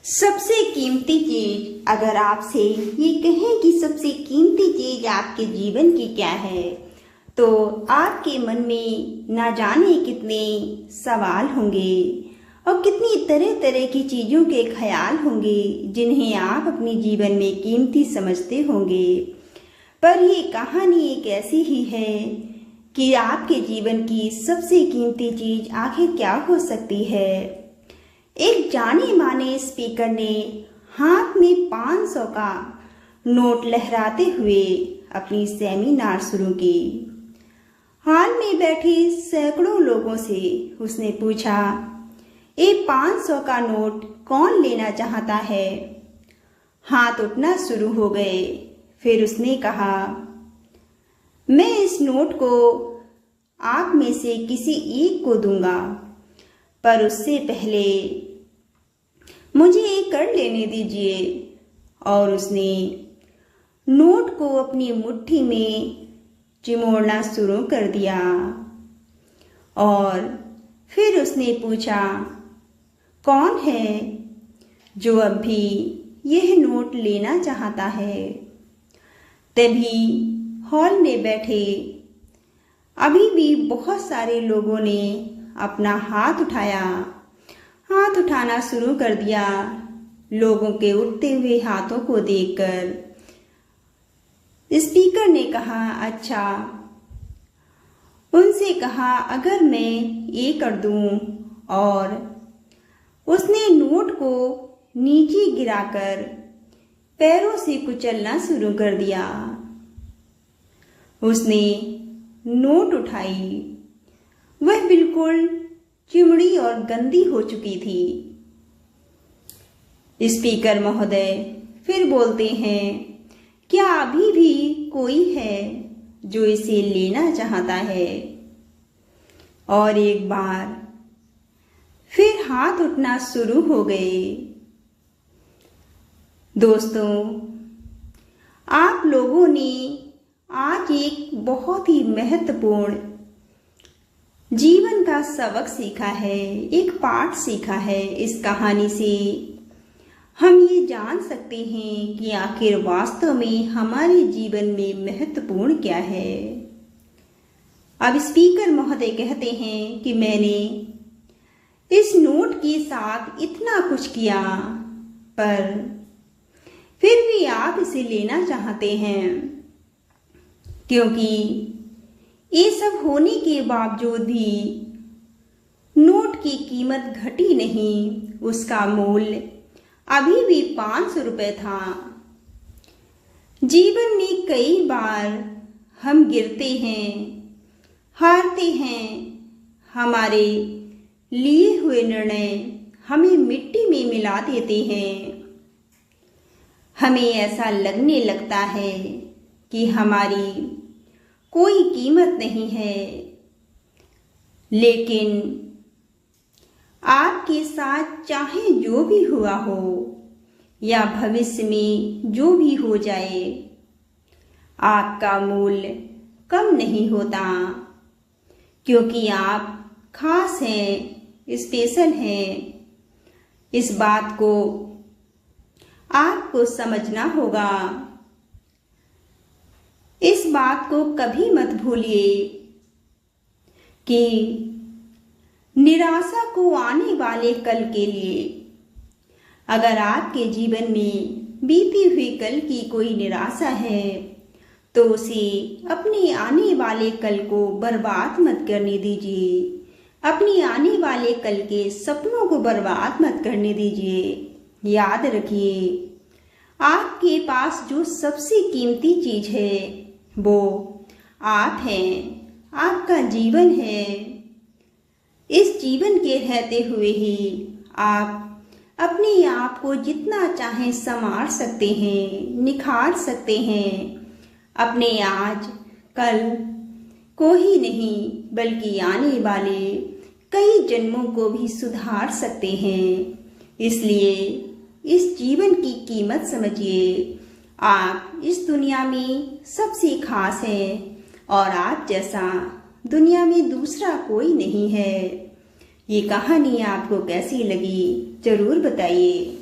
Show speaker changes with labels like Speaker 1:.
Speaker 1: सबसे कीमती चीज, अगर आपसे ये कहें कि सबसे कीमती चीज आपके जीवन की क्या है, तो आपके मन में ना जाने कितने सवाल होंगे और कितनी तरह तरह की चीज़ों के ख्याल होंगे जिन्हें आप अपने जीवन में कीमती समझते होंगे। पर ये कहानी एक ऐसी ही है कि आपके जीवन की सबसे कीमती चीज आखिर क्या हो सकती है। एक जाने माने स्पीकर ने हाथ में 500 का नोट लहराते हुए अपनी सेमिनार शुरू की। हाल में बैठे सैकड़ों लोगों से उसने पूछा, ये 500 का नोट कौन लेना चाहता है? हाथ उठना शुरू हो गए। फिर उसने कहा, मैं इस नोट को आप में से किसी एक को दूंगा, पर उससे पहले मुझे एक कर लेने दीजिए। और उसने नोट को अपनी मुट्ठी में चिमोड़ना शुरू कर दिया। और फिर उसने पूछा, कौन है जो अब भी यह नोट लेना चाहता है? तभी हॉल में बैठे अभी भी बहुत सारे लोगों ने अपना हाथ उठाया। हाथ उठाना शुरू कर दिया। लोगों के उठते हुए हाथों को देखकर स्पीकर ने कहा, अच्छा। उनसे कहा, अगर मैं ये कर दूं। और उसने नोट को नीचे गिराकर पैरों से कुचलना शुरू कर दिया। उसने नोट उठाई। वह बिल्कुल चिमड़ी और गंदी हो चुकी थी। स्पीकर महोदय फिर बोलते हैं, क्या अभी भी कोई है जो इसे लेना चाहता है? और एक बार फिर हाथ उठना शुरू हो गए। दोस्तों, आप लोगों ने आज एक बहुत ही महत्वपूर्ण जीवन का सबक सीखा है, एक पाठ सीखा है। इस कहानी से हम ये जान सकते हैं कि आखिर वास्तव में हमारे जीवन में महत्वपूर्ण क्या है। अब स्पीकर महोदय कहते हैं कि मैंने इस नोट के साथ इतना कुछ किया, पर फिर भी आप इसे लेना चाहते हैं, क्योंकि ये सब होने के बावजूद भी नोट की कीमत घटी नहीं। उसका मूल्य अभी भी 500 रुपये था। जीवन में कई बार हम गिरते हैं, हारते हैं। हमारे लिए हुए निर्णय हमें मिट्टी में मिला देते हैं। हमें ऐसा लगने लगता है कि हमारी कोई कीमत नहीं है। लेकिन आपके साथ चाहे जो भी हुआ हो या भविष्य में जो भी हो जाए, आपका मूल्य कम नहीं होता, क्योंकि आप खास हैं, स्पेशल हैं। इस बात को आपको समझना होगा। इस बात को कभी मत भूलिए कि निराशा को आने वाले कल के लिए, अगर आपके जीवन में बीती हुई कल की कोई निराशा है, तो उसे अपने आने वाले कल को बर्बाद मत करने दीजिए। अपने आने वाले कल के सपनों को बर्बाद मत करने दीजिए। याद रखिए, आपके पास जो सबसे कीमती चीज है वो आप हैं, आपका जीवन है। इस जीवन के रहते हुए ही आप अपने आप को जितना चाहें संवार सकते हैं, निखार सकते हैं। अपने आज कल को ही नहीं, बल्कि आने वाले कई जन्मों को भी सुधार सकते हैं। इसलिए इस जीवन की कीमत समझिए। आप इस दुनिया में सबसे खास हैं और आप जैसा दुनिया में दूसरा कोई नहीं है। ये कहानी आपको कैसी लगी जरूर बताइए।